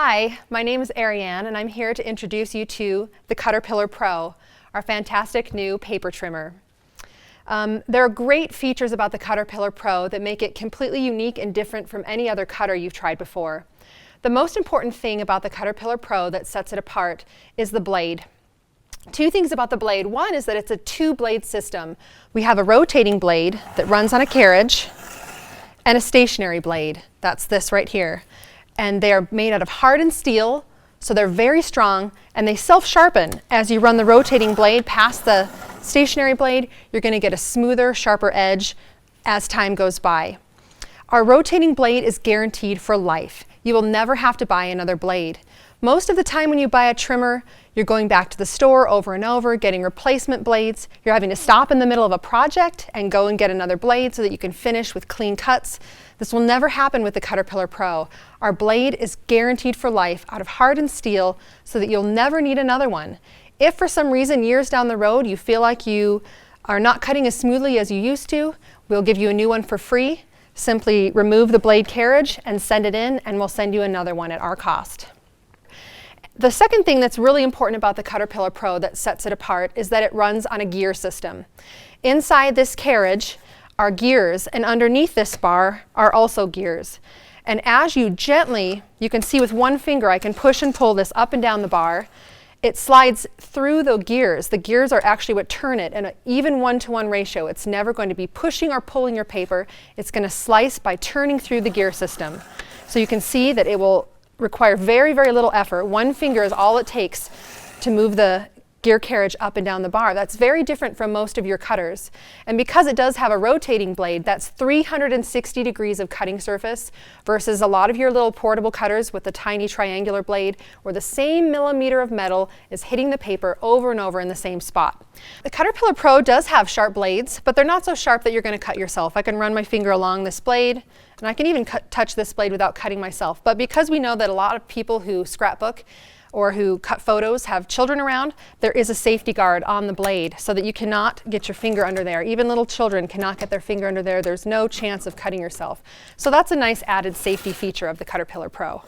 Hi, my name is Ariane and I'm here to introduce you to the CutterPillar Pro, our fantastic new paper trimmer. There are great features about the CutterPillar Pro that make it completely unique and different from any other cutter you've tried before. The most important thing about the CutterPillar Pro that sets it apart is the blade. Two things about the blade. One is that it's a two-blade system. We have a rotating blade that runs on a carriage and a stationary blade. That's this right here. And they are made out of hardened steel, so they're very strong, and they self-sharpen. As you run the rotating blade past the stationary blade, you're going to get a smoother, sharper edge as time goes by. Our rotating blade is guaranteed for life. You will never have to buy another blade. Most of the time when you buy a trimmer, you're going back to the store over and over, getting replacement blades. You're having to stop in the middle of a project and go and get another blade so that you can finish with clean cuts. This will never happen with the CutterPillar Pro. Our blade is guaranteed for life out of hardened steel so that you'll never need another one. If for some reason years down the road you feel like you are not cutting as smoothly as you used to, we'll give you a new one for free. Simply remove the blade carriage and send it in, and we'll send you another one at our cost. The second thing that's really important about the CutterPillar Pro that sets it apart is that it runs on a gear system. Inside this carriage are gears, and underneath this bar are also gears. And as you gently, you can see with one finger, I can push and pull this up and down the bar. It slides through the gears. The gears are actually what turn it in an even one-to-one ratio. It's never going to be pushing or pulling your paper. It's going to slice by turning through the gear system. So you can see that it will require very, very little effort. One finger is all it takes to move the gear carriage up and down the bar. That's very different from most of your cutters. And because it does have a rotating blade, that's 360 degrees of cutting surface versus a lot of your little portable cutters with the tiny triangular blade where the same millimeter of metal is hitting the paper over and over in the same spot. The CutterPillar Pro does have sharp blades, but they're not so sharp that you're going to cut yourself. I can run my finger along this blade, and I can even touch this blade without cutting myself. But because we know that a lot of people who scrapbook or who cut photos have children around, there is a safety guard on the blade so that you cannot get your finger under there. Even little children cannot get their finger under there. There's no chance of cutting yourself. So that's a nice added safety feature of the CutterPillar Pro.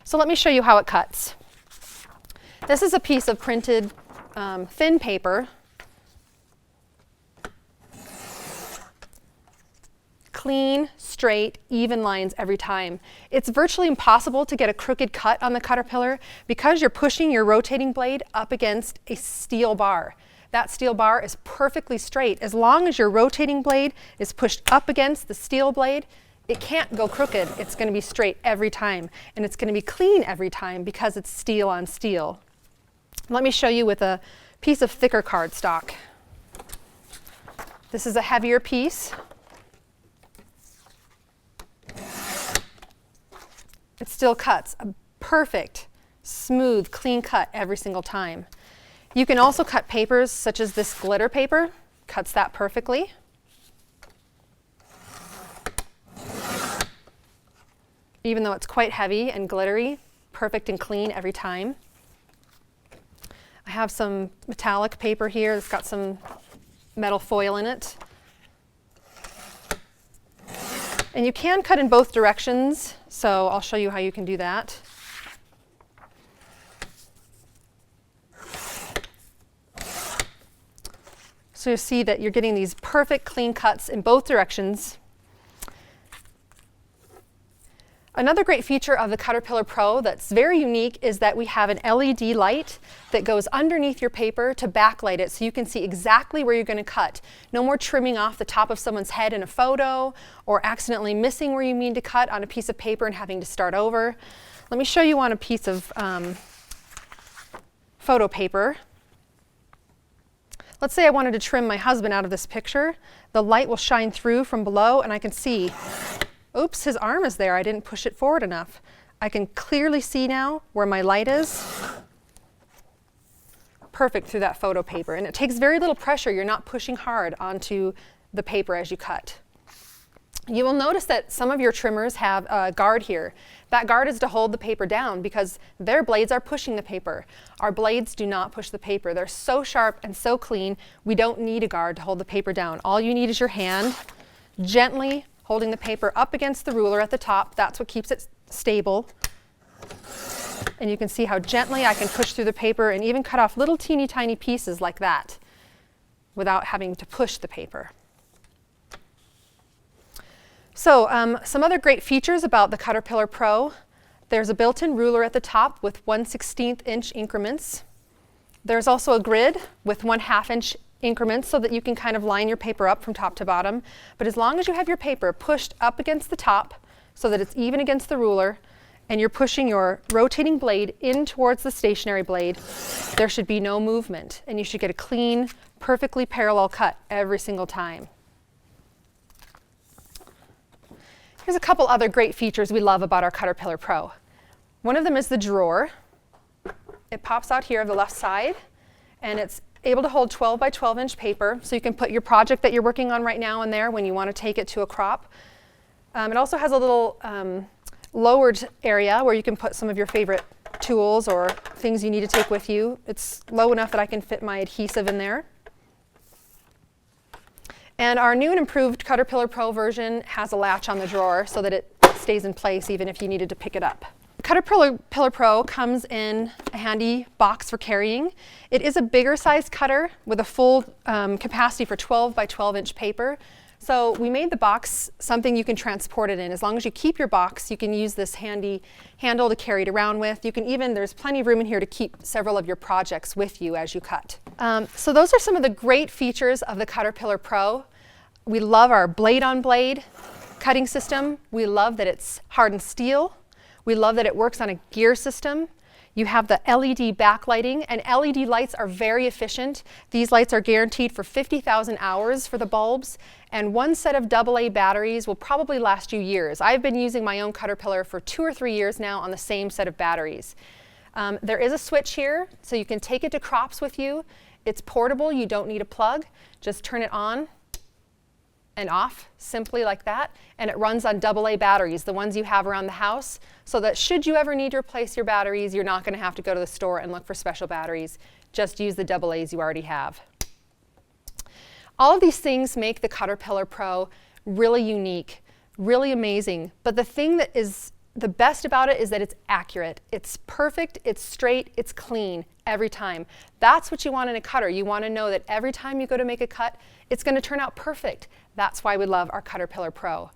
So let me show you how it cuts. This is a piece of printed thin paper. Clean, straight, even lines every time. It's virtually impossible to get a crooked cut on the CutterPillar because you're pushing your rotating blade up against a steel bar. That steel bar is perfectly straight. As long as your rotating blade is pushed up against the steel blade, it can't go crooked. It's going to be straight every time, and it's going to be clean every time because it's steel on steel. Let me show you with a piece of thicker cardstock. This is a heavier piece. It still cuts a perfect, smooth, clean cut every single time. You can also cut papers such as this glitter paper. Cuts that perfectly. Even though it's quite heavy and glittery, perfect and clean every time. I have some metallic paper here that's got some metal foil in it. And you can cut in both directions, so I'll show you how you can do that. So you see that you're getting these perfect clean cuts in both directions. Another great feature of the CutterPillar Pro that's very unique is that we have an LED light that goes underneath your paper to backlight it so you can see exactly where you're going to cut. No more trimming off the top of someone's head in a photo or accidentally missing where you mean to cut on a piece of paper and having to start over. Let me show you on a piece of photo paper. Let's say I wanted to trim my husband out of this picture. The light will shine through from below and I can see, oops, his arm is there. I didn't push it forward enough. I can clearly see now where my light is. Perfect through that photo paper. And it takes very little pressure. You're not pushing hard onto the paper as you cut. You will notice that some of your trimmers have a guard here. That guard is to hold the paper down because their blades are pushing the paper. Our blades do not push the paper. They're so sharp and so clean, we don't need a guard to hold the paper down. All you need is your hand gently holding the paper up against the ruler at the top. That's what keeps it stable. And you can see how gently I can push through the paper and even cut off little teeny tiny pieces like that without having to push the paper. So some other great features about the CutterPillar Pro. There's a built-in ruler at the top with 1/16 inch increments. There's also a grid with 1/2 inch increments so that you can kind of line your paper up from top to bottom. But as long as you have your paper pushed up against the top so that it's even against the ruler, and you're pushing your rotating blade in towards the stationary blade, there should be no movement, and you should get a clean, perfectly parallel cut every single time. Here's a couple other great features we love about our CutterPillar Pro. One of them is the drawer. It pops out here on the left side, and it's able to hold 12 by 12 inch paper, so you can put your project that you're working on right now in there when you want to take it to a crop. It also has a little lowered area where you can put some of your favorite tools or things you need to take with you. It's low enough that I can fit my adhesive in there. And our new and improved CutterPillar Pro version has a latch on the drawer so that it stays in place even if you needed to pick it up. CutterPillar Pro comes in a handy box for carrying. It is a bigger size cutter with a full capacity for 12 by 12 inch paper. So we made the box something you can transport it in. As long as you keep your box, you can use this handy handle to carry it around with. You can even, there's plenty of room in here to keep several of your projects with you as you cut. So those are some of the great features of the CutterPillar Pro. We love our blade-on-blade cutting system. We love that it's hardened steel. We love that it works on a gear system. You have the LED backlighting, and LED lights are very efficient. These lights are guaranteed for 50,000 hours for the bulbs, and one set of AA batteries will probably last you years. I've been using my own CutterPillar for 2 or 3 years now on the same set of batteries. There is a switch here, so you can take it to crops with you. It's portable, you don't need a plug. Just turn it on and off, simply like that, and it runs on AA batteries, the ones you have around the house, so that should you ever need to replace your batteries, you're not going to have to go to the store and look for special batteries. Just use the AA's you already have. All of these things make the CutterPillar Pro really unique, really amazing, but the thing that is the best about it is that it's accurate. It's perfect, it's straight, it's clean every time. That's what you want in a cutter. You want to know that every time you go to make a cut, it's going to turn out perfect. That's why we love our CutterPillar Pro.